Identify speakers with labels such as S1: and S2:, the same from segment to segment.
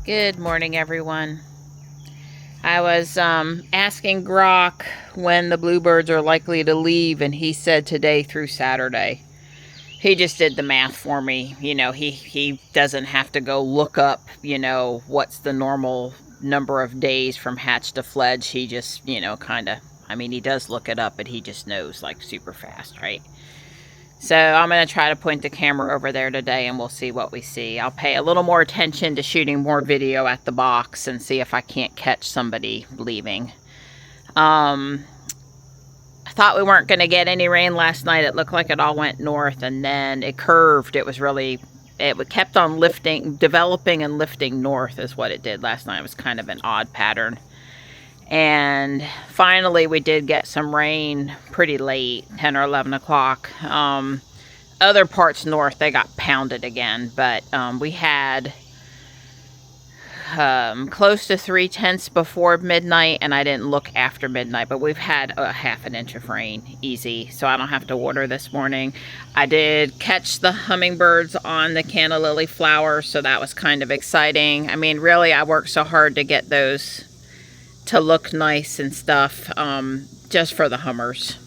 S1: Good morning, everyone. I was asking Grok when the bluebirds are likely to leave, and he said today through Saturday. He just did the math for me. You know, he doesn't have to go look up, you know, what's the normal number of days from hatch to fledge. He just, you know, kind of, I mean, he does look it up, but he just knows like super fast, right? So I'm going to try to point the camera over there today and we'll see what we see. I'll pay a little more attention to shooting more video at the box and see if I can't catch somebody leaving. I thought we weren't going to get any rain last night. It looked like it all went north and then it curved. It kept on lifting, developing and lifting north is what it did last night. It was kind of an odd pattern. And finally we did get some rain pretty late, 10 or 11 o'clock. Other parts north, they got pounded again, but we had close to 3/10 before midnight, and I didn't look after midnight, but we've had a half an inch of rain easy, so I don't have to water this morning. I did catch the hummingbirds on the canna lily flower, so that was kind of exciting. I mean, really, I worked so hard to get those to look nice and stuff, just for the hummers.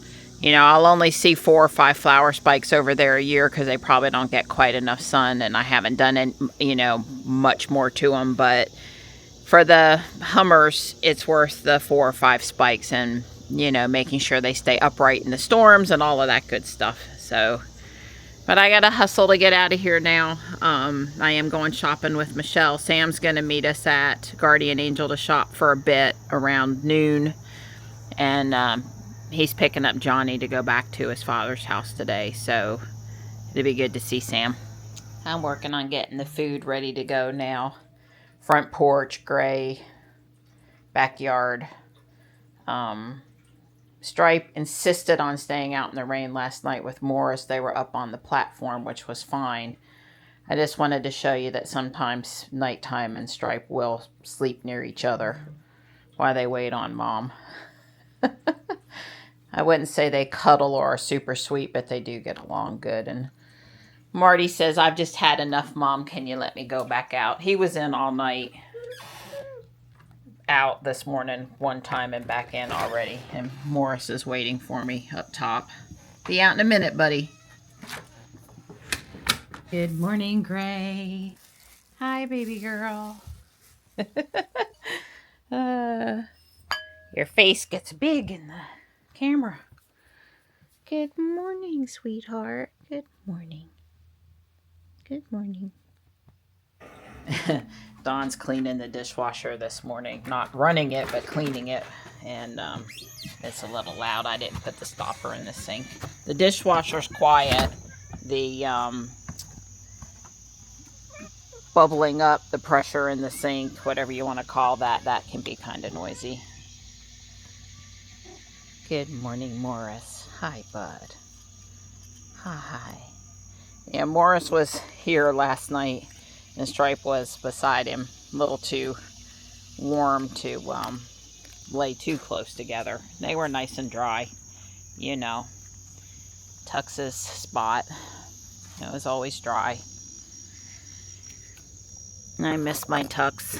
S1: You know, I'll only see 4 or 5 flower spikes over there a year because they probably don't get quite enough sun, and I haven't done it, you know, much more to them. But for the hummers, it's worth the 4 or 5 spikes and, you know, making sure they stay upright in the storms and all of that good stuff. So, but I gotta hustle to get out of here now. I am going shopping with Michelle. Sam's gonna meet us at Guardian Angel to shop for a bit around noon. And he's picking up Johnny to go back to his father's house today. So it'll be good to see Sam. I'm working on getting the food ready to go now. Front porch, gray, backyard. Stripe insisted on staying out in the rain last night with Morris. They were up on the platform, which was fine. I just wanted to show you that sometimes nighttime and Stripe will sleep near each other while they wait on Mom. I wouldn't say they cuddle or are super sweet, but they do get along good. And Marty says, I've just had enough, Mom. Can you let me go back out? He was in all night. Out this morning one time and back in already, and Morris is waiting for me up top. Be out in a minute, buddy. Good morning, Gray. Hi, baby girl. Your face gets big in the camera. Good morning, sweetheart. Good morning. Good morning. Dawn's cleaning the dishwasher this morning. Not running it, but cleaning it. And it's a little loud. I didn't put the stopper in the sink. The dishwasher's quiet. The bubbling up, the pressure in the sink, whatever you want to call that, that can be kind of noisy. Good morning, Morris. Hi, bud. Hi. Yeah, Morris was here last night. And Stripe was beside him, a little too warm to lay too close together. They were nice and dry, you know. Tux's spot, it was always dry. I miss my Tux.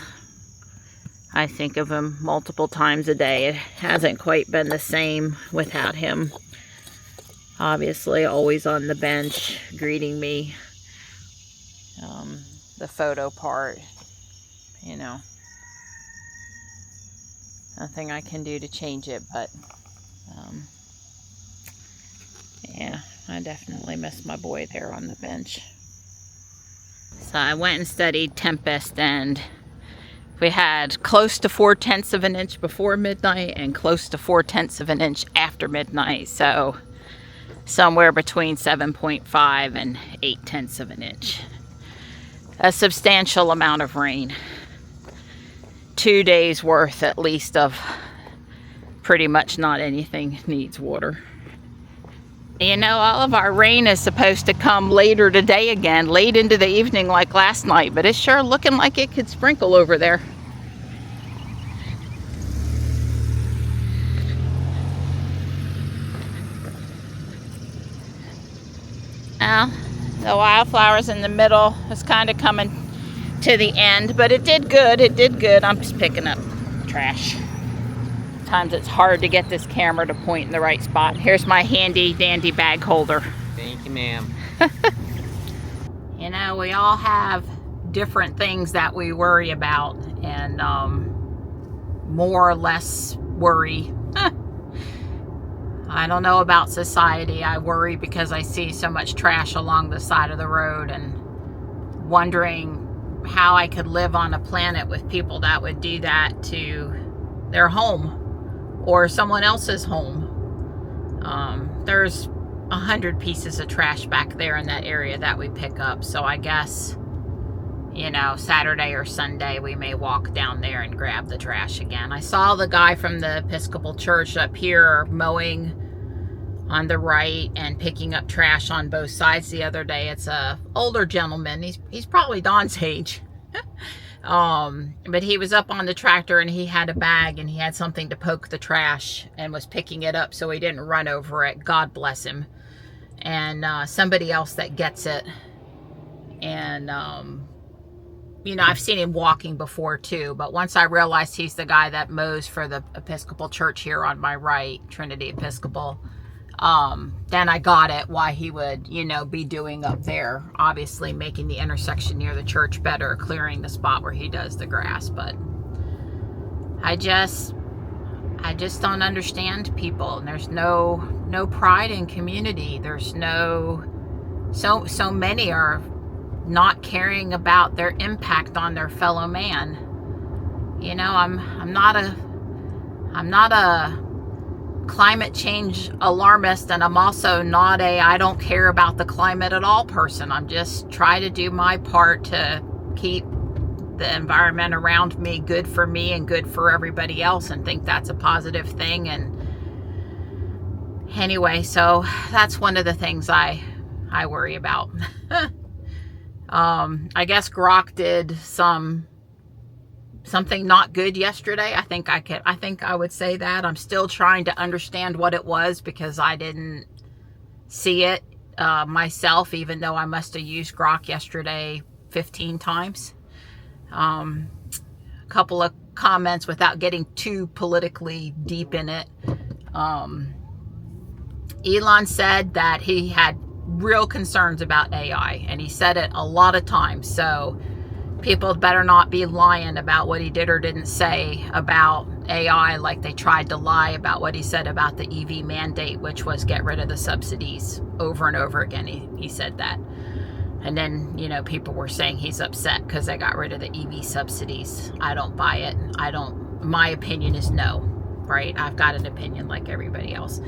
S1: I think of him multiple times a day. It hasn't quite been the same without him. Obviously, always on the bench, greeting me. The photo part, you know, nothing I can do to change it, but yeah, I definitely miss my boy there on the bench. So I went and studied Tempest, and we had close to 4/10 of an inch before midnight and close to 4/10 of an inch after midnight, so somewhere between 7.5 and 8/10 of an inch. A substantial amount of rain. 2 days worth at least of pretty much not anything needs water. You know, all of our rain is supposed to come later today again, late into the evening like last night, but it's sure looking like it could sprinkle over there. Now, the wildflowers in the middle is kind of coming to the end, but it did good. It did good. I'm just picking up trash. Sometimes it's hard to get this camera to point in the right spot. Here's my handy dandy bag holder.
S2: Thank you, ma'am.
S1: You know, we all have different things that we worry about, and more or less worry. I don't know about society. I worry because I see so much trash along the side of the road, and wondering how I could live on a planet with people that would do that to their home or someone else's home. There's 100 pieces of trash back there in that area that we pick up. So I guess, you know, Saturday or Sunday we may walk down there and grab the trash again. I saw the guy from the Episcopal Church up here mowing on the right and picking up trash on both sides the other day. It's a older gentleman. He's probably Don's age. But he was up on the tractor and he had a bag and he had something to poke the trash and was picking it up so he didn't run over it. God bless him. And somebody else that gets it. And you know, I've seen him walking before too, but once I realized he's the guy that mows for the Episcopal Church here on my right, Trinity Episcopal, then I got it why he would, you know, be doing up there, obviously making the intersection near the church better, clearing the spot where he does the grass. But I just don't understand people, and there's no pride in community. There's so many are not caring about their impact on their fellow man. You know, I'm not a climate change alarmist, and I'm also not a I don't care about the climate at all person. I'm just trying to do my part to keep the environment around me good for me and good for everybody else, and think that's a positive thing. And anyway, so that's one of the things I worry about. I guess Grok did something not good yesterday. I think I would say that. I'm still trying to understand what it was because I didn't see it myself, even though I must have used Grok yesterday 15 times. A couple of comments without getting too politically deep in it. Elon said that he had real concerns about AI, and he said it a lot of times. So people better not be lying about what he did or didn't say about AI, like they tried to lie about what he said about the EV mandate, which was get rid of the subsidies over and over again. He said that. And then, you know, people were saying he's upset because they got rid of the EV subsidies. I don't buy it. My opinion is no, right? I've got an opinion like everybody else.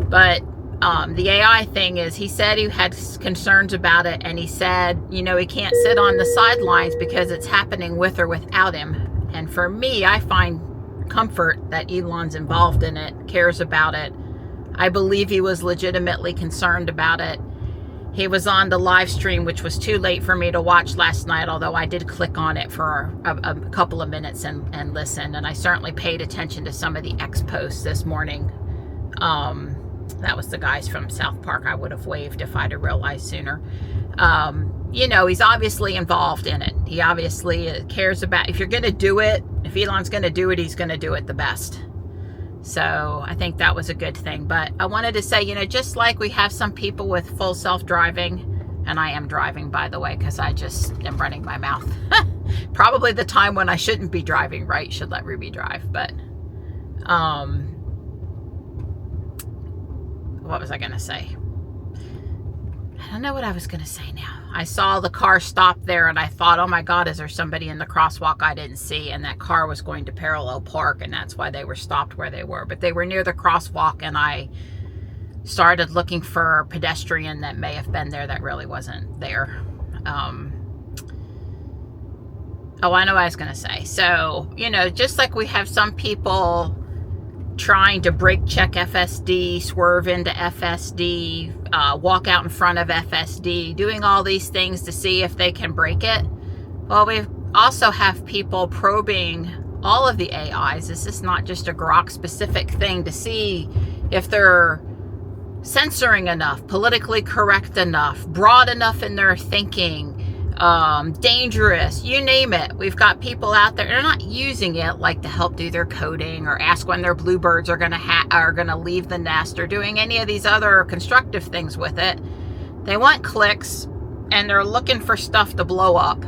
S1: But the AI thing is, he said he had concerns about it, and he said, you know, he can't sit on the sidelines because it's happening with or without him. And for me, I find comfort that Elon's involved in it, cares about it. I believe he was legitimately concerned about it. He was on the live stream, which was too late for me to watch last night, although I did click on it for a couple of minutes and listen. And I certainly paid attention to some of the X posts this morning. That was the guys from South Park. I would have waved if I'd have realized sooner. You know, he's obviously involved in it. He obviously cares about, if you're going to do it, if Elon's going to do it, he's going to do it the best. So I think that was a good thing. But I wanted to say, you know, just like we have some people with full self-driving, and I am driving, by the way, because I just am running my mouth. Probably the time when I shouldn't be driving, right? Should let Ruby drive. But what was I going to say? I don't know what I was going to say now. I saw the car stop there and I thought, oh my God, is there somebody in the crosswalk I didn't see? And that car was going to parallel park, and that's why they were stopped where they were. But they were near the crosswalk, and I started looking for a pedestrian that may have been there that really wasn't there. Oh, I know what I was going to say. So, you know, just like we have some people trying to brake check FSD, swerve into FSD, walk out in front of FSD, doing all these things to see if they can break it. Well, we also have people probing all of the AIs. This is not just a Grok specific thing, to see if they're censoring enough, politically correct enough, broad enough in their thinking, dangerous, you name it. We've got people out there, they're not using it like to help do their coding or ask when their bluebirds are gonna leave the nest or doing any of these other constructive things with it. They want clicks and they're looking for stuff to blow up.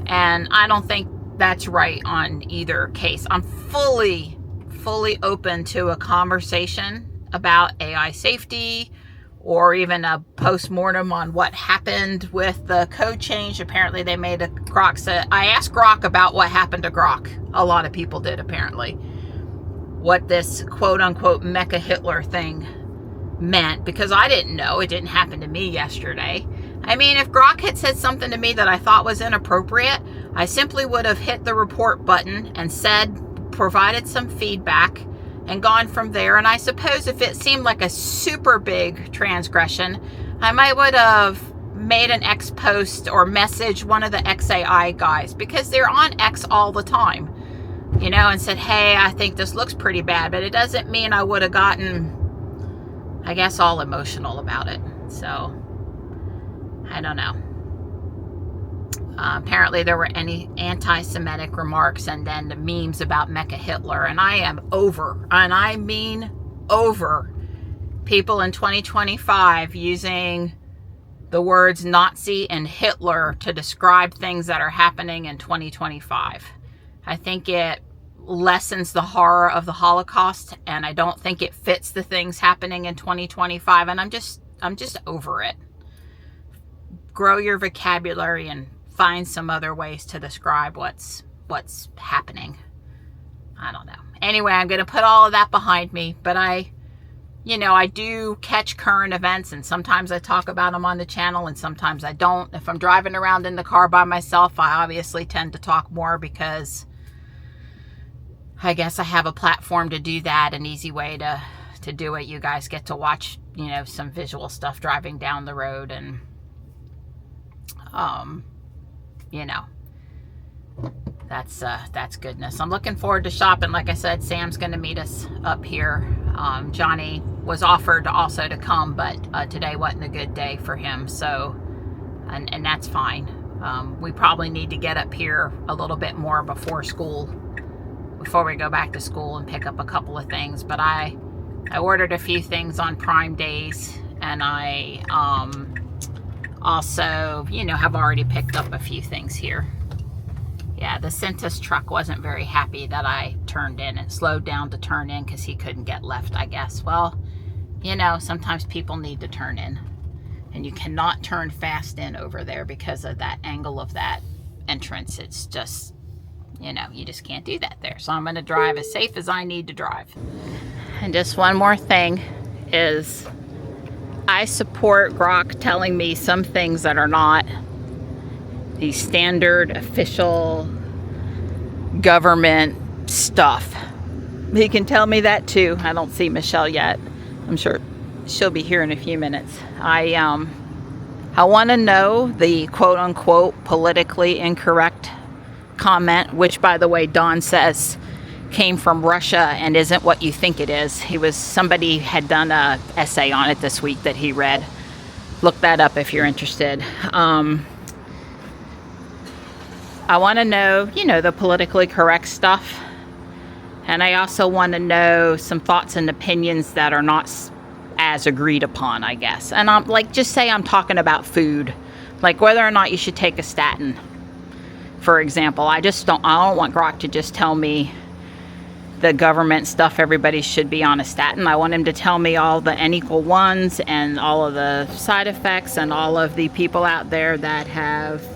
S1: And I don't think that's right on either case. I'm fully open to a conversation about AI safety, or even a post-mortem on what happened with the code change. Apparently they made a Grok set. I asked Grok about what happened to Grok. A lot of people did, apparently. What this quote-unquote Mecha Hitler thing meant, because I didn't know. It didn't happen to me yesterday. I mean, if Grok had said something to me that I thought was inappropriate, I simply would have hit the report button and provided some feedback and gone from there. And I suppose if it seemed like a super big transgression, I might would have made an X post or message one of the XAI guys, because they're on X all the time, you know, and said, hey, I think this looks pretty bad. But it doesn't mean I would have gotten, I guess, all emotional about it. So I don't know. Apparently there were any anti-Semitic remarks and then the memes about Mecha Hitler. And I am over, and I mean over, people in 2025 using the words Nazi and Hitler to describe things that are happening in 2025. I think it lessens the horror of the Holocaust, and I don't think it fits the things happening in 2025. And I'm just over it. Grow your vocabulary and find some other ways to describe what's happening. I don't know. Anyway, I'm going to put all of that behind me, but I do catch current events, and sometimes I talk about them on the channel and sometimes I don't. If I'm driving around in the car by myself, I obviously tend to talk more because I guess I have a platform to do that, an easy way to do it. You guys get to watch, some visual stuff driving down the road, and that's goodness. I'm looking forward to shopping. Like I said, Sam's going to meet us up here. Johnny was offered also to come, but today wasn't a good day for him. So, and that's fine. We probably need to get up here a little bit more before we go back to school, and pick up a couple of things. But I ordered a few things on Prime days, and I also, have already picked up a few things here. Yeah, the Centus truck wasn't very happy that I turned in and slowed down to turn in because he couldn't get left, I guess. Well, sometimes people need to turn in, and you cannot turn fast in over there because of that angle of that entrance. It's just, you just can't do that there. So I'm going to drive as safe as I need to drive. And just one more thing is, I support Grok telling me some things that are not the standard official government stuff. He can tell me that too. I don't see Michelle yet. I'm sure she'll be here in a few minutes. I want to know the quote-unquote politically incorrect comment, which, by the way, Don says came from Russia and isn't what you think it is. Somebody had done a essay on it this week that he read. Look that up if you're interested. I want to know, the politically correct stuff. And I also want to know some thoughts and opinions that are not as agreed upon, I guess. And I'm just say I'm talking about food, like whether or not you should take a statin, for example. I don't want Grok to just tell me the government stuff, everybody should be on a statin. I want him to tell me all the N=1s and all of the side effects and all of the people out there that have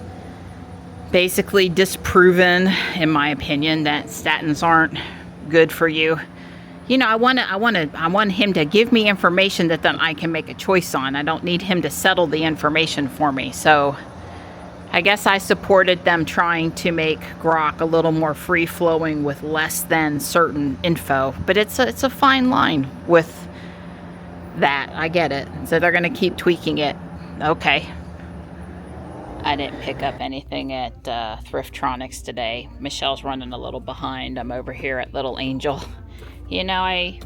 S1: basically disproven, in my opinion, that statins aren't good for you. I want him to give me information that then I can make a choice on. I don't need him to settle the information for me. So I guess I supported them trying to make Grok a little more free-flowing with less than certain info. But it's a fine line with that. I get it. So they're going to keep tweaking it. Okay. I didn't pick up anything at Thriftronics today. Michelle's running a little behind. I'm over here at Little Angel. Even though I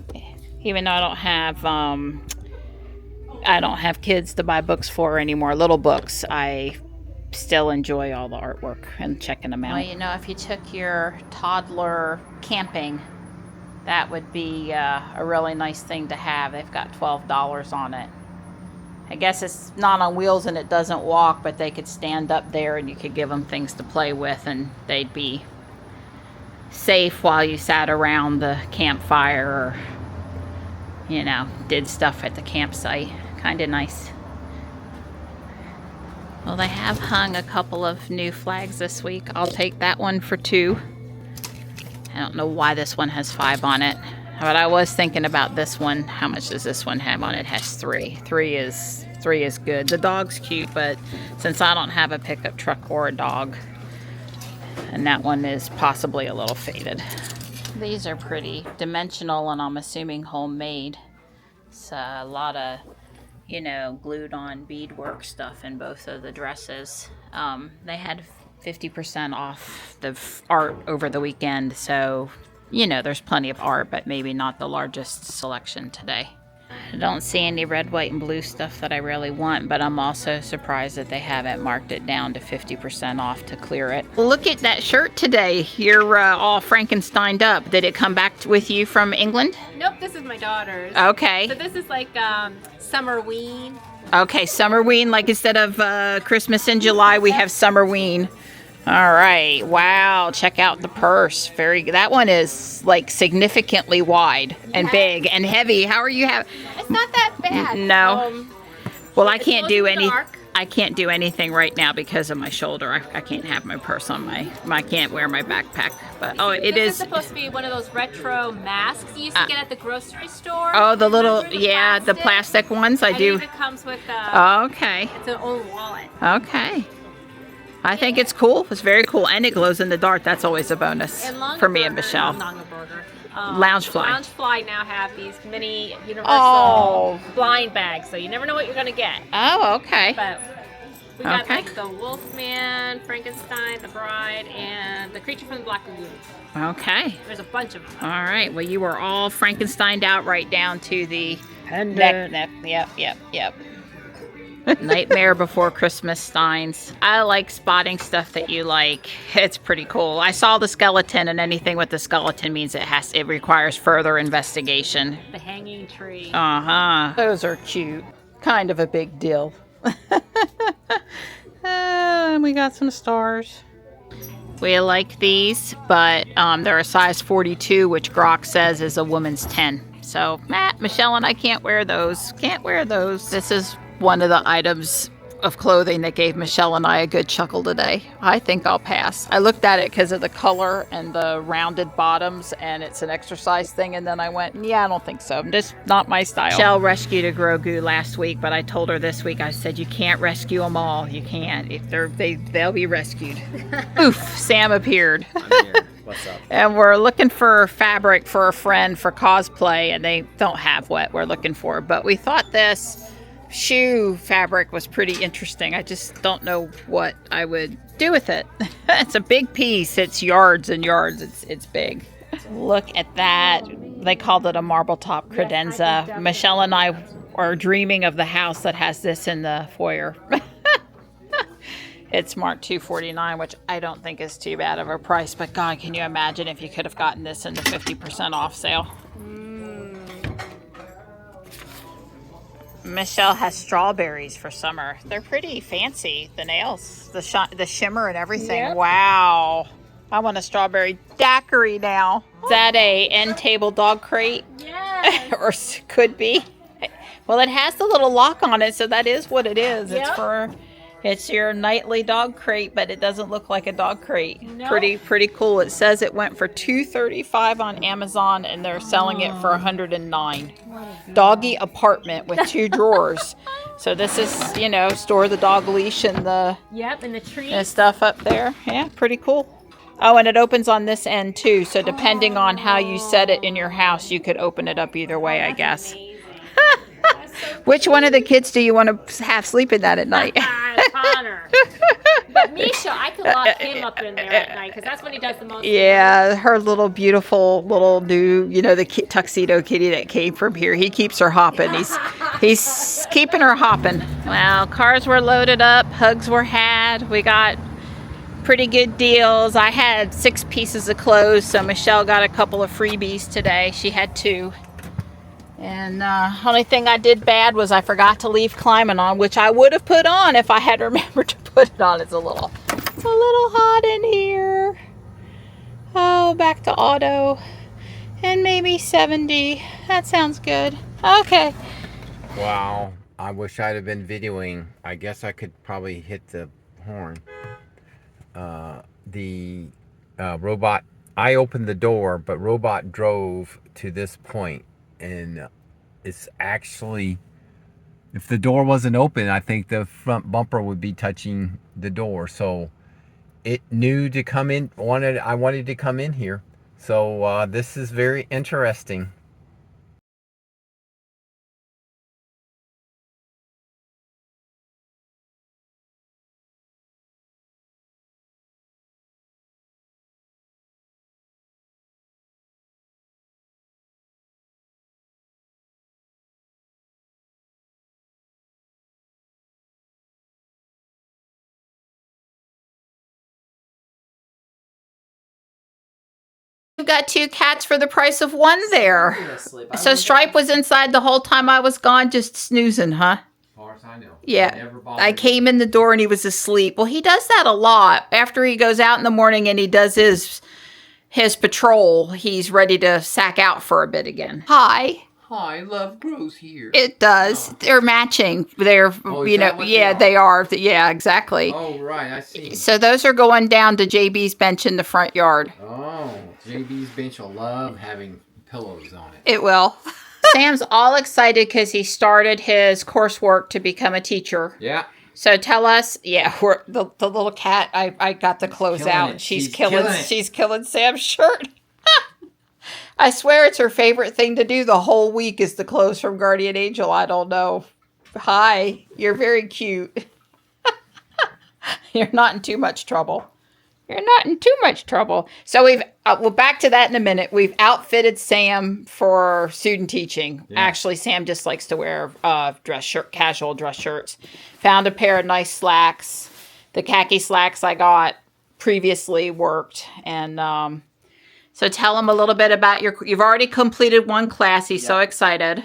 S1: don't have kids to buy books for anymore, little books, I still enjoy all the artwork and checking them out. Well, you know, if you took your toddler camping, that would be a really nice thing to have. They've got $12 on it. I guess it's not on wheels and it doesn't walk, but they could stand up there and you could give them things to play with and they'd be safe while you sat around the campfire or, you know, did stuff at the campsite. Kind of nice. Well, they have hung a couple of new flags this week. I'll take that one for $2. I don't know why this one has 5 on it, but I was thinking about this one. How much does this one have on it? It has 3. 3 is good. The dog's cute, but since I don't have a pickup truck or a dog, and that one is possibly a little faded. These are pretty dimensional, and I'm assuming homemade. It's a lot of, you know, glued on beadwork stuff in both of the dresses. They had 50% off the art over the weekend, so, you know, there's plenty of art, but maybe not the largest selection today. I don't see any red, white, and blue stuff that I really want, but I'm also surprised that they haven't marked it down to 50% off to clear it. Look at that shirt today. You're all Frankensteined up. Did it come back with you from England?
S2: Nope, this is my daughter's.
S1: Okay.
S2: So this is like Summerween.
S1: Okay, Summerween, like instead of Christmas in July, we have Summerween. All right, wow, check out the purse. Very good. That one is like significantly wide and big and heavy. How are you
S2: It's not that bad.
S1: No. Well, I can't do anything right now because of my shoulder. I can't have my purse on I can't wear my backpack. But
S2: This is supposed to be one of those retro masks you used to get at the grocery store.
S1: Oh, the little, the plastic ones. I do.
S2: It comes with
S1: okay.
S2: It's an own wallet.
S1: Okay. I think it's cool. It's very cool. And it glows in the dark. That's always a bonus for me and Michelle. Loungefly.
S2: Loungefly now have these mini universal blind bags, so you never know what you're going to get.
S1: Oh, okay.
S2: But we got like the Wolfman, Frankenstein, the Bride, and the Creature from the Black Lagoon.
S1: Okay.
S2: There's a bunch of them.
S1: All right. Well, you were all Frankensteined out right down to the neck. Yep. Nightmare Before Christmas Steins. I like spotting stuff that you like. It's pretty cool. I saw the skeleton, and anything with the skeleton means it requires further investigation.
S2: The hanging tree.
S1: Those are cute. Kind of a big deal. We got some stars. We like these, but they're a size 42, which Grok says is a woman's 10. So, Michelle and I can't wear those. Can't wear those. This is one of the items of clothing that gave Michelle and I a good chuckle today. I think I'll pass. I looked at it because of the color and the rounded bottoms, and it's an exercise thing, and then I went, I don't think so. Just not my style. Michelle rescued a Grogu last week, but I told her this week, I said, you can't rescue them all. You can't. If they'll be rescued. Oof, Sam appeared.
S3: I'm here. What's up?
S1: And we're looking for fabric for a friend for cosplay, and they don't have what we're looking for, but we thought this shoe fabric was pretty interesting. I just don't know what I would do with it. It's a big piece. It's yards and yards. It's big. Look at that. They called it a marble top credenza. Yes, Michelle and I are dreaming of the house that has this in the foyer. It's marked $249, which I don't think is too bad of a price, but God, can you imagine if you could have gotten this in the 50% off sale? Michelle has strawberries for summer. They're pretty fancy. The nails, the shimmer and everything. Yep. Wow. I want a strawberry daiquiri now. Is that a end table dog crate?
S2: Yes.
S1: Or could be. Well, it has the little lock on it, so that is what it is. Yep. It's your nightly dog crate, but it doesn't look like a dog crate. Nope. Pretty cool. It says it went for $235 on Amazon, and they're selling it for $109. Doggy apartment with 2 drawers. So this is, store the dog leash and the
S2: and the treats
S1: and stuff up there. Yeah, pretty cool. Oh, and it opens on this end too. So depending on how you set it in your house, you could open it up either way, I guess. Which one of the kids do you want to have sleep in that at night?
S2: Connor. But Misha, I could lock him up in there at night because that's when he does the most.
S1: Yeah, her little beautiful little new, the tuxedo kitty that came from here. He keeps her hopping. He's keeping her hopping. Well, cars were loaded up, hugs were had. bad. We got pretty good deals. I had 6 pieces of clothes, so Michelle got a couple of freebies today. She had 2. And only thing I did bad was I forgot to leave climbing on, which I would have put on if I had remembered to put it on. It's a little hot in here. Oh, back to auto. And maybe 70. That sounds good. Okay.
S3: Wow. I wish I'd have been videoing. I guess I could probably hit the horn. The robot, I opened the door, but robot drove to this point, and it's actually, if the door wasn't open, I think the front bumper would be touching the door. So it knew to come in. I wanted to come in here. So this is very interesting.
S1: You got 2 cats for the price of 1 there.
S4: Seriously, but
S1: So Stripe was inside the whole time I was gone, just snoozing, huh?
S3: As far as I know.
S1: Yeah. I came in the door and he was asleep. Well, he does that a lot. After he goes out in the morning and he does his patrol, he's ready to sack out for a bit again. Hi.
S3: Hi, love grows here.
S1: It does. They're matching. They're,
S3: Oh,
S1: you know, yeah, they are. Yeah, exactly.
S3: Oh, right, I see.
S1: So those are going down to JB's bench in the front yard.
S3: Oh, JB's bench will love having pillows on it.
S1: It will. Sam's all excited because he started his coursework to become a teacher.
S3: Yeah.
S1: So tell us, the little cat. I got the clothes
S3: killing
S1: out.
S3: it.
S1: She's
S3: She's
S1: killing.
S3: killing it.
S1: She's killing Sam's shirt. I swear it's her favorite thing to do the whole week is the clothes from Guardian Angel. I don't know. Hi, you're very cute. You're not in too much trouble. You're not in too much trouble. So we'll back to that in a minute. We've outfitted Sam for student teaching.
S3: Yeah.
S1: Actually, Sam just likes to wear casual dress shirts. Found a pair of nice slacks. The khaki slacks I got previously worked. And so tell him a little bit about you've already completed 1 class. He's so excited.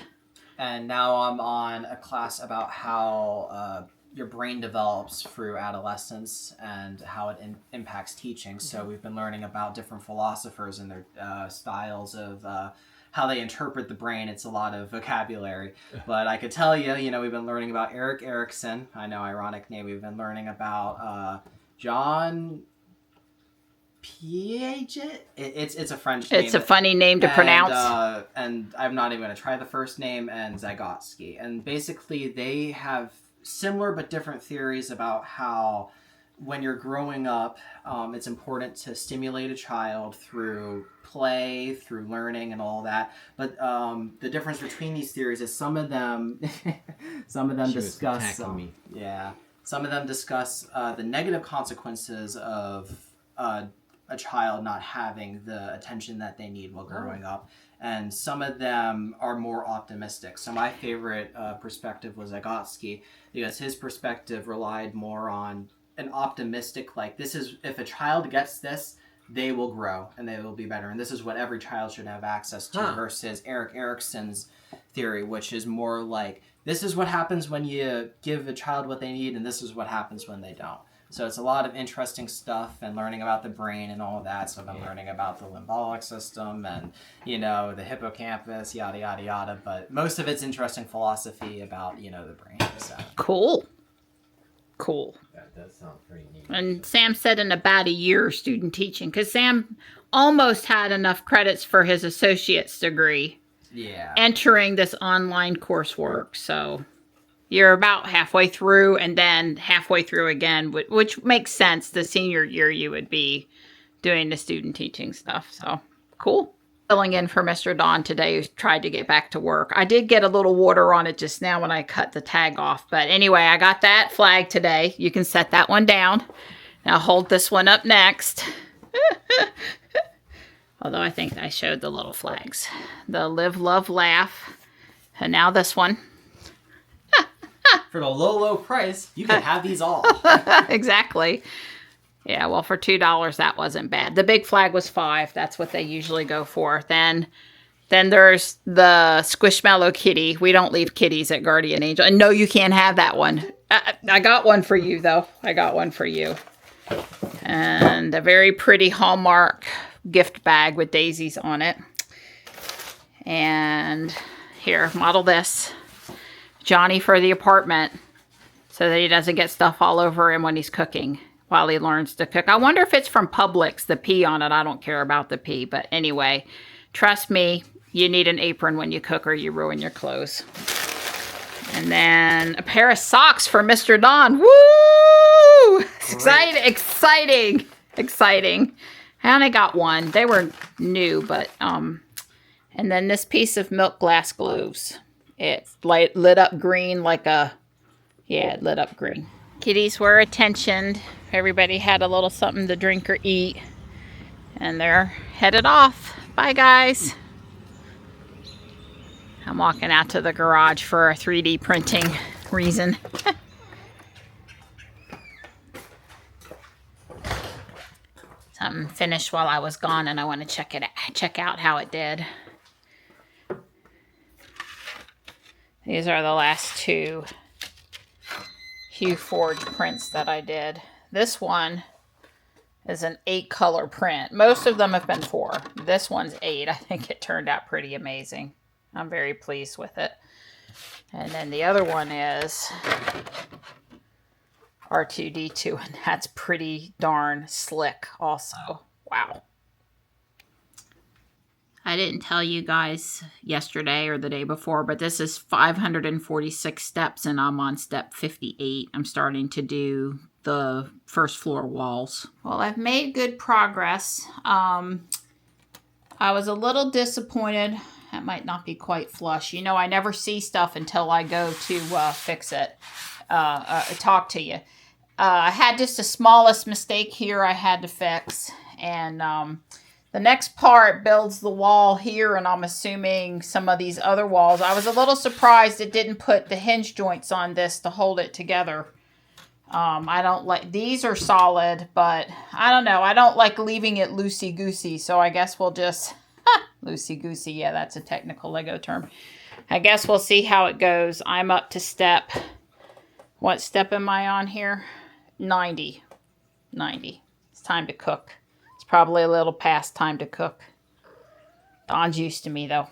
S4: And now I'm on a class about how your brain develops through adolescence and how it impacts teaching. So we've been learning about different philosophers and their styles of how they interpret the brain. It's a lot of vocabulary. But I could tell you, we've been learning about Erik Erikson. I know, ironic name. We've been learning about John Piaget. It's a French name.
S1: It's a funny name to pronounce.
S4: And I'm not even going to try the first name, and Zygotsky. And basically they have similar but different theories about how when you're growing up, it's important to stimulate a child through play, through learning and all that. But the difference between these theories is some of them discuss the negative consequences of a child not having the attention that they need while growing up. And some of them are more optimistic. So my favorite perspective was Zygotsky, because his perspective relied more on an optimistic, like, this is, if a child gets this, they will grow and they will be better. And this is what every child should have access to, versus Erik Erikson's theory, which is more like, this is what happens when you give a child what they need, and this is what happens when they don't. So it's a lot of interesting stuff and learning about the brain and all of that. So I've been learning about the limbic system and, the hippocampus, yada, yada, yada. But most of it's interesting philosophy about, the brain. So.
S1: Cool.
S3: That does sound pretty neat.
S1: And Sam said in about a year student teaching, because Sam almost had enough credits for his associate's degree.
S4: Yeah.
S1: Entering this online coursework. So you're about halfway through and then halfway through again, which makes sense. The senior year you would be doing the student teaching stuff. So cool. Filling in for Mr. Don today, who tried to get back to work. I did get a little water on it just now when I cut the tag off. But anyway, I got that flag today. You can set that one down. Now hold this one up next. Although I think I showed the little flags. The live, love, laugh. And now this one.
S4: For the low price, you can have these all.
S1: Exactly. Yeah, well, for $2, that wasn't bad. The big flag was $5. That's what they usually go for. Then there's the Squishmallow kitty. We don't leave kitties at Guardian Angel. And no, you can't have that one. I got one for you, though. I got one for you. And a very pretty Hallmark gift bag with daisies on it. And here, model this. Johnny for the apartment, so that he doesn't get stuff all over him when he's cooking while he learns to cook. I wonder if it's from Publix, the P on it. I don't care about the P, but anyway, trust me, you need an apron when you cook or you ruin your clothes. And then a pair of socks for Mr. Don. Woo! Exciting. I only got one. They were new, but and then this piece of milk glass globes. It lit up green like a, yeah, it lit up green. Kitties were attentioned. Everybody had a little something to drink or eat. And they're headed off. Bye, guys. I'm walking out to the garage for a 3D printing reason. Something finished while I was gone, and I want to check out how it did. These are the last two Hue Forge prints that I did. This one is an 8-color print. Most of them have been 4. This one's 8. I think it turned out pretty amazing. I'm very pleased with it. And then the other one is R2-D2, and that's pretty darn slick also. Wow. I didn't tell you guys yesterday or the day before, but this is 546 steps, and I'm on step 58. I'm starting to do the first floor walls. Well, I've made good progress. I was a little disappointed. That might not be quite flush. You know, I never see stuff until I go to fix it, talk to you. I had just the smallest mistake here I had to fix, and the next part builds the wall here, and I'm assuming some of these other walls. I was a little surprised it didn't put the hinge joints on this to hold it together. I don't like, these are solid, but I don't know. I don't like leaving it loosey-goosey, so I guess we'll just, loosey-goosey, yeah, that's a technical Lego term. I guess we'll see how it goes. I'm up to step, what step am I on here? 90. It's time to cook. It's probably a little past time to cook. Don's used to me, though.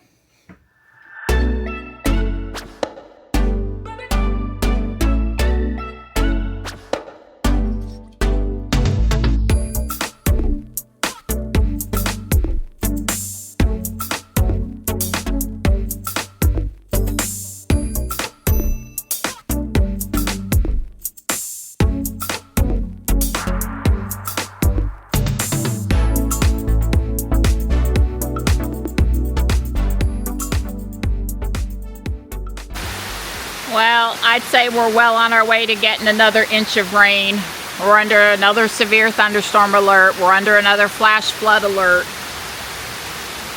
S1: Well, I'd say we're well on our way to getting another inch of rain. We're under another severe thunderstorm alert. We're under another flash flood alert.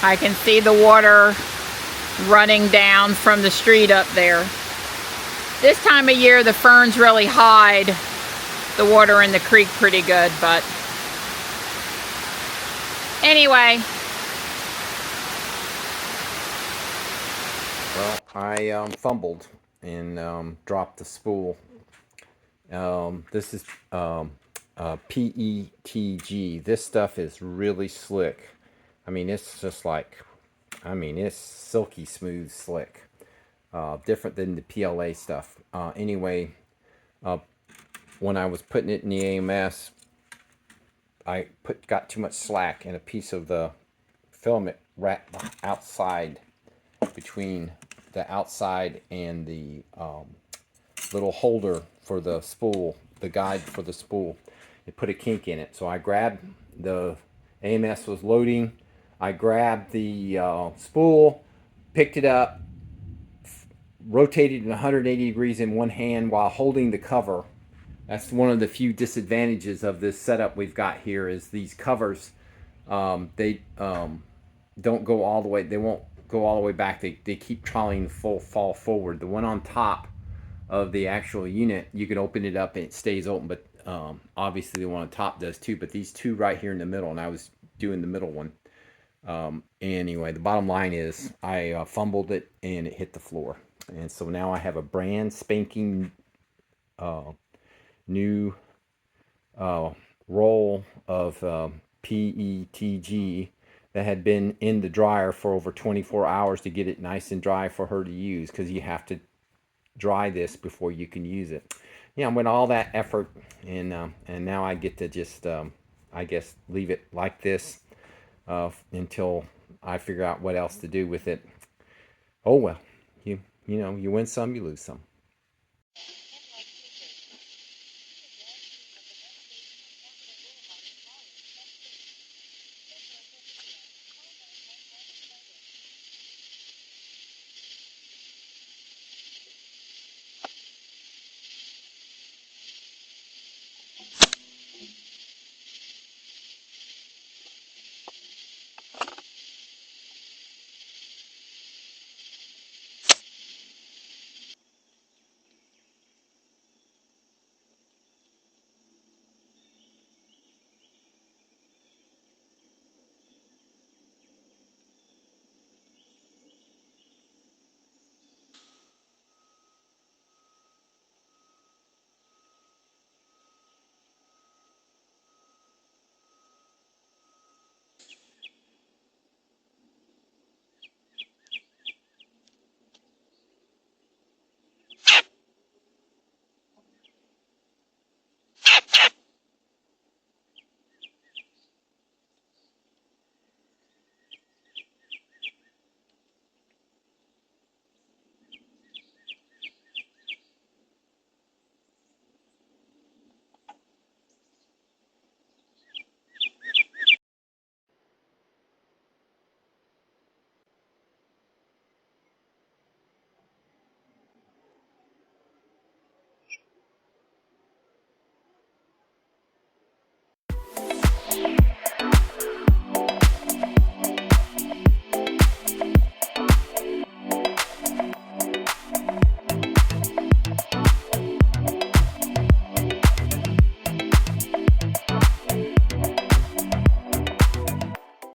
S1: I can see the water running down from the street up there. This time of year, the ferns really hide the water in the creek pretty good, but anyway.
S3: Well, I fumbled and dropped the spool. This is PETG. This stuff is really slick. I mean, it's just like, I mean, it's silky smooth slick. Different than the PLA stuff. Anyway, when I was putting it in the AMS, I got too much slack, and a piece of the filament wrapped outside, between the outside and the little holder for the spool, the guide for the spool. It put a kink in it. So I grabbed, the AMS was loading, I grabbed the spool, picked it up, rotated it 180 degrees in one hand while holding the cover. That's one of the few disadvantages of this setup we've got here, is these covers, they don't go all the way, they won't go all the way back. They keep trying to fall forward. The one on top of the actual unit, you can open it up and it stays open, but obviously the one on top does too. But these two right here in the middle, and I was doing the middle one. Anyway, the bottom line is I fumbled it and it hit the floor. And so now I have a brand spanking new roll of PETG that had been in the dryer for over 24 hours to get it nice and dry for her to use, because you have to dry this before you can use it. Yeah, with all that effort, and now I get to just I guess leave it like this until I figure out what else to do with it. Oh well, you know, you win some, you lose some.